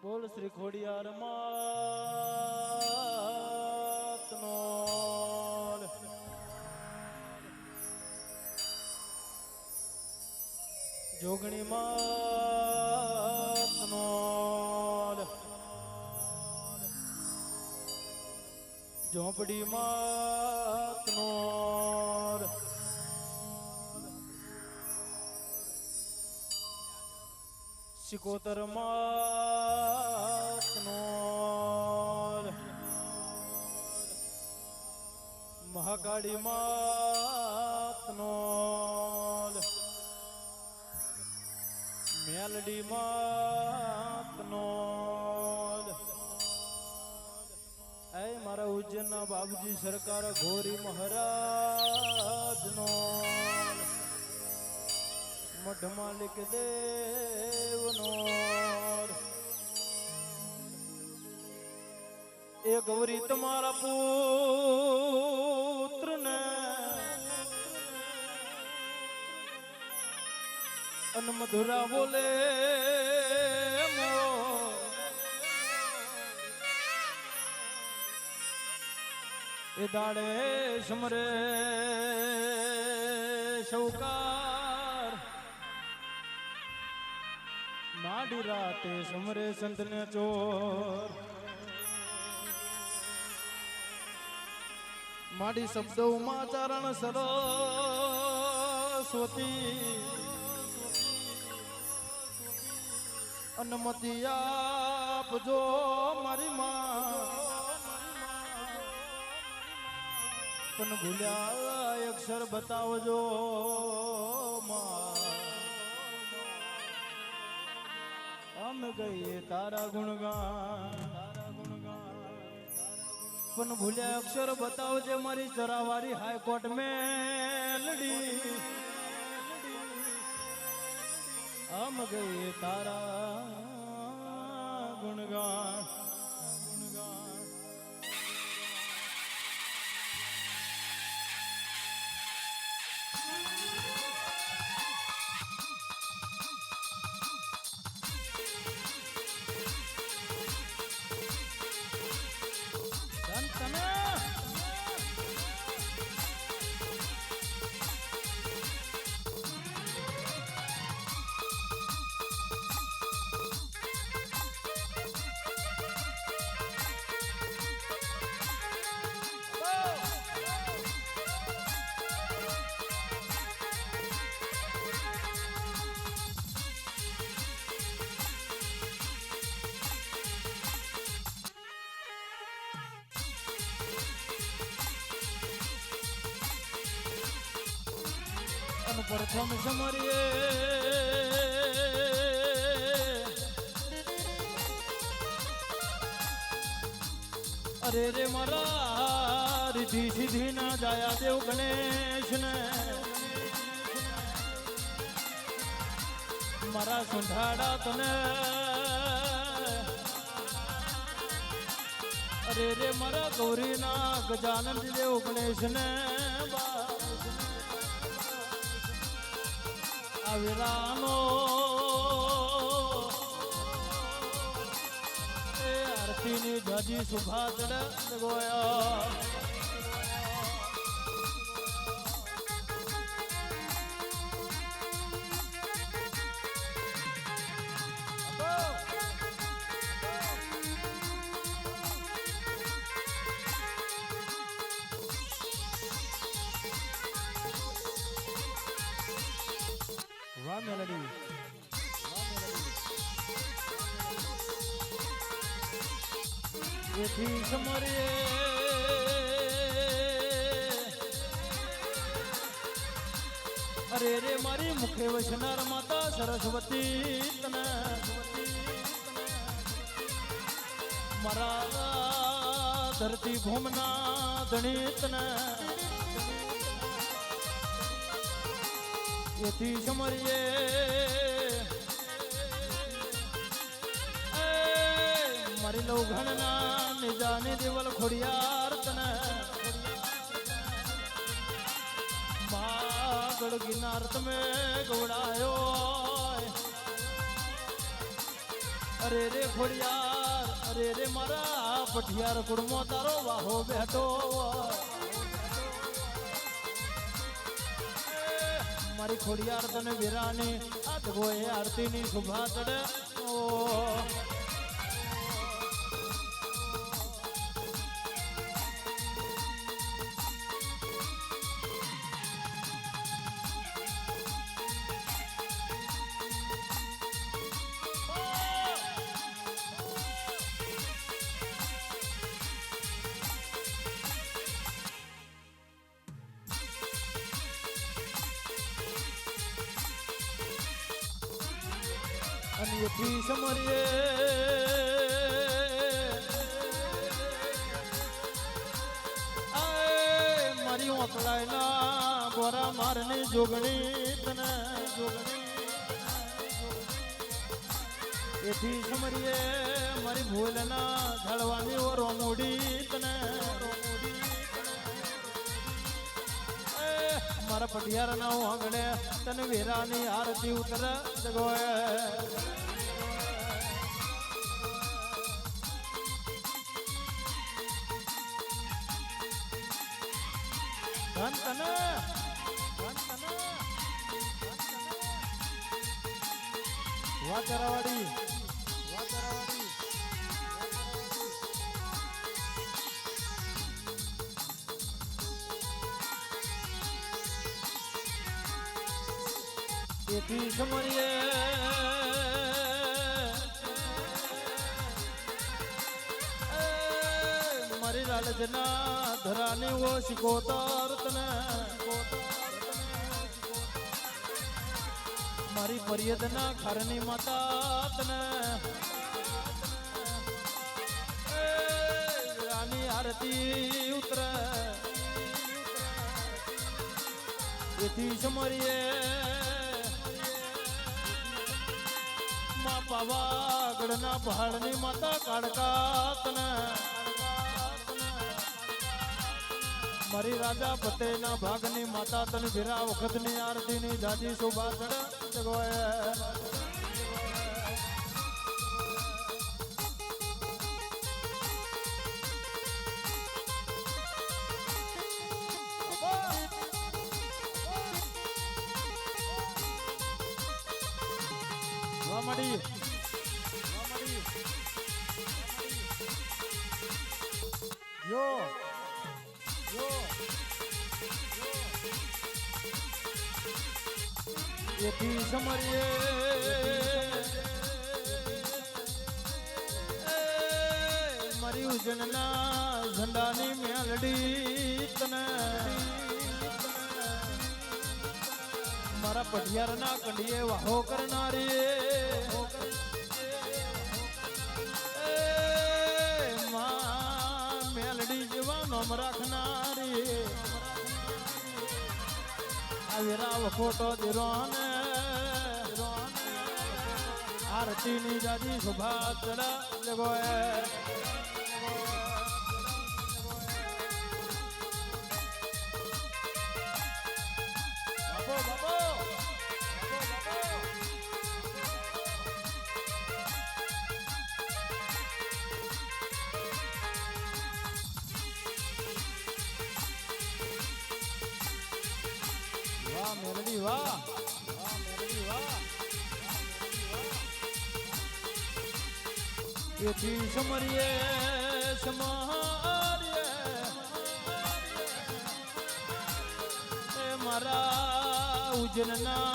બોલ શ્રી ખોડિયાર માતનો જોગણી માતનો ઝોંપડી માતનો સિકોતર માતનો મહાકાળી માતનો મેલડી માતનો એ મારા ઉજ્જૈનના બાબુજી સરકાર ઘોરી મહારાજનો મઢ માલિક દેવનો એ ગૌરી તમારા પુત્રને અન મધુરા બોલે એ દાડે સમરે શૌકાર માડી રાતે સમરે સંતને ચોર માડી શબ્દો ઉમાચારણ સરસ્વતી અનુમતિ આપજો મારી માં પણ ભૂલ્યા અક્ષર બતાવજો માં અમે ગઈએ તારા ગુણગાન પણ ભૂલ્યા અક્ષર બતાવજે મારી ચરાવારી હાઈકોર્ટ મેલડી हम गए तारा गुणगान प्रथम समरिए अरे रे मारा रिधि सीधी ना जाया देव गणेश ने मारा सुंधाड़ा तने अरे रे मारा गौरी ना गजानन देव गणेश ने वीरानो आरती नी ध्वजी सुभाषण गोया मेलडी समरे अरे रे मारी मुखे वचनार माता सरस्वती तना मारा धरती भूमना धनितना यथी समरिए मारी लो घणना निजानी दिवल खोड़ियार तने मागड़ गिनारत में गौड़ायो અરે રે ખોડિયાર અરે રે મારા પઠિયાર કુડમો તારો વાહો બેઠો મારી ખોડિયાર તને વીરાની આ ગોએ આરતીની શુભા ચડે ઓ અને એથી સમરીએ મારી ઓકળાયના બોરા મારની જોગણી તને જોગણી એથી સમરીએ મારી ભૂલના ઝાડવાની ઓ રોમોડી તને મારા પટિયાર ના આંગણે તને વીરાની આરતી ઉતર જગોએ ધન તને વાતરાવાડી એથી સમરીએ મારી લાલજના ધરાની ઓ શિકોતર તને મારી પરિયદના ખારની માતા તને રાની આરતી ઉતરે એથી સમરીએ માં પાવાગઢના પહાડની માતા કાળકા તને મારી રાજા ફતેના ભાગની માતા તને વીરા વખતની આરતીની જાજી શોભા ચડ જગોએ વામડી યો એથી સમરીએ મારી ઉજનના ઝંડાની મેલડી તને મારા પઢિયારના કંડીએ વાહો કરનારી મેલડી જેવા નોમ રાખનારી વીરા ખોટો દીરોને આરતીની જાજી શોભા ચડા જગોએ બાબો બાબો વાહ મેલડી વાહ મેલડી વાહ એથી સમરીએ સમારીએ એ મારા ઉજનના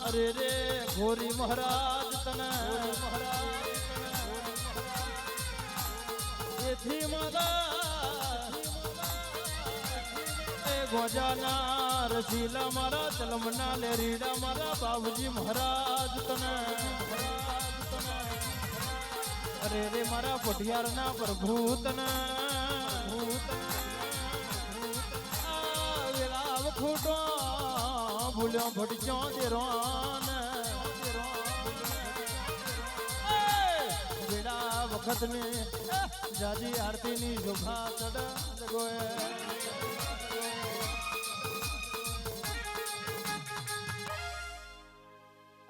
અરે રે ઘોરી મહારાજ તને એથી મારા ગોજાના રસીલા મારા તલમના લેરીડા મારા બાબુજી મહારાજ તને અરે રે મારા પઢિયારના પ્રભુ તને વેલાવ ખોટો ભૂલ્યો ભટજો દેરોન વેડા વખતને જાજી આરતીની શોભા ચડ જગોએ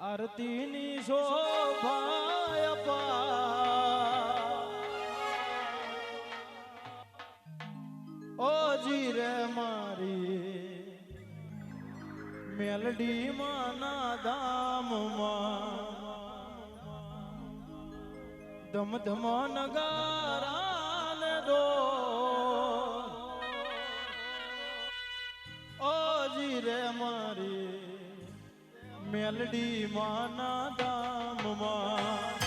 આરતીની શોભા અપાર ઓજી રે મારી મેલડી માના ધામમાં ધમ ધમ નગારાને દો ઓજી રે મારી મેલડી માના ધામમાં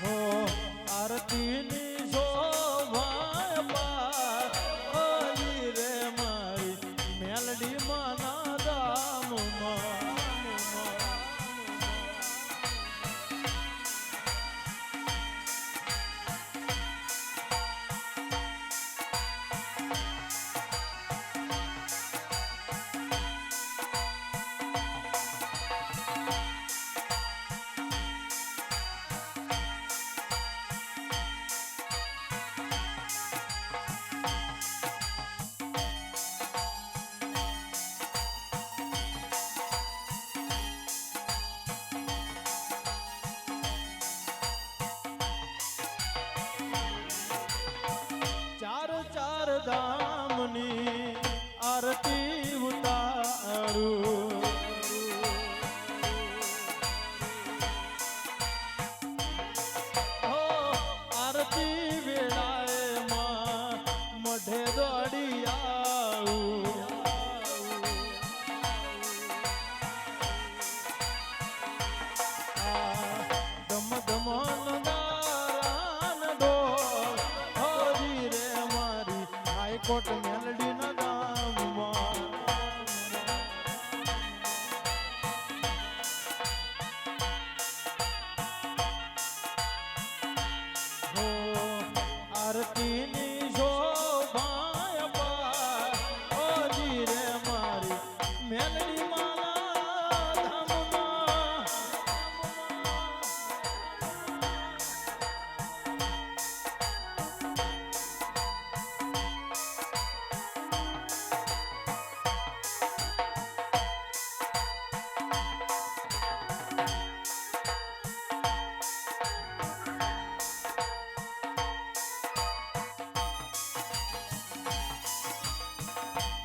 હો આરતીની શોભા પાર ઓજી રે મારી મેલડી માના ધામમાં ચાર ધામની આરતી ઉતારું હો આરતી વેળાએ માં મઢે દોડી આવું ધમ ધમ કોટ મેલડી ના ગામમાં હો આરતીની શોભા પાર ઓજી રે મારી મેલડી માના ધામમાં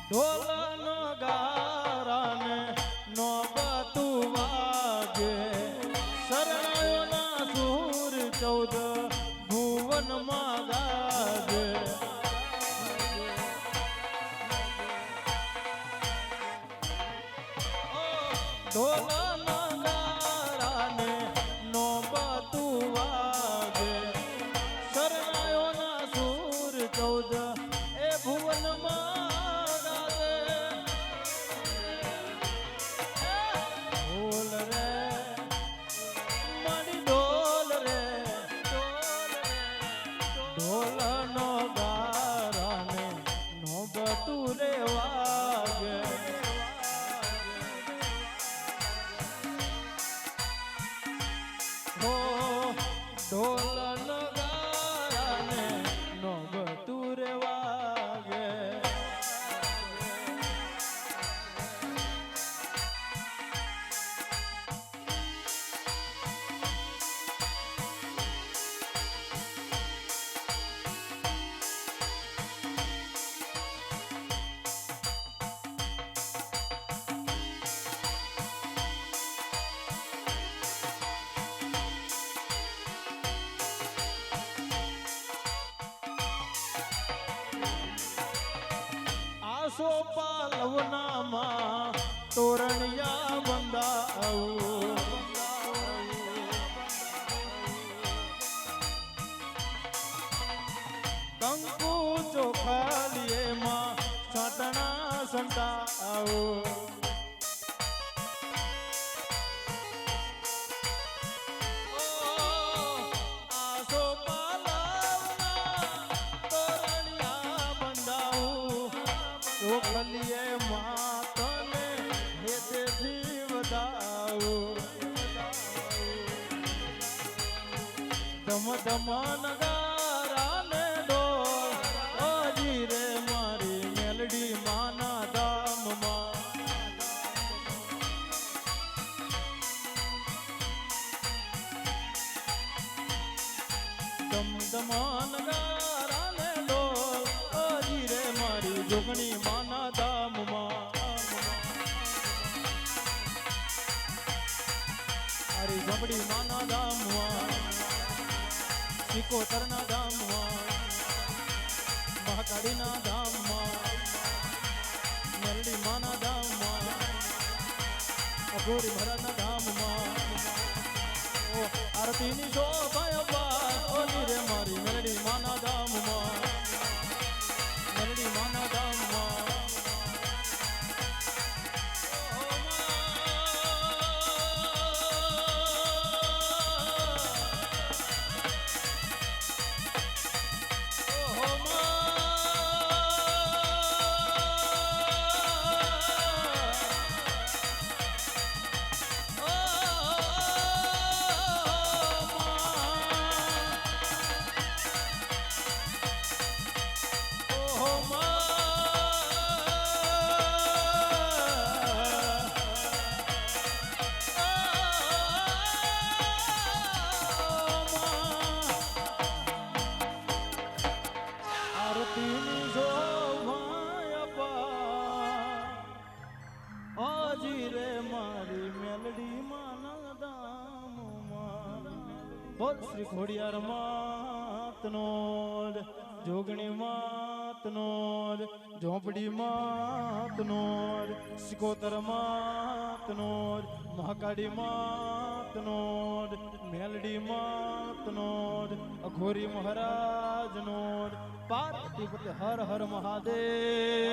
ઢોલનો ગારાને નોબતું વાગે શરણાયોના સૂર 14 ભુવનમાં ગાજે ઢોલનો ગારાને નોબતું વાગે શરણાયોના સૂર 14 એ ભુવનમાં ઢોલનો ગારાને નોબતું રે વાગે હો ઢોલનો ગારાને નોબતું રે વાગે પાલવનામાં તોરણિયા બંધાવું કંકુ ચોખાલીએમાં છાટણા સંતાવું ચોખલીએ માતને હેતેથી વધાવું ધમ ધમ નગારાને ડોલ માન ગારાને ડોલ હજી રે મારી જોગણી માના ધામમાં મારી જમડી માના ધામમાં સિકોતરના ધામમાં મહાકાળીના ધામમાં મેલડી માના ધામમાં અઘોરી મહારાજના ધામમાં આરતીની શોભાય બાર ઓલી રે મારી મેલડી માના ધામમાં મેલડી માના ધામમાં હજી રે મારી મેલડી માના ધામમાં બોલ શ્રી ખોડિયાર માતનો જોગણી માતનો ઝોપડી માતનો સિકોતર માતનો મહાકાળી માતનો મેલડી માતનો અઘોરી મહારાજનો પાર્વતી હર હર મહાદેવ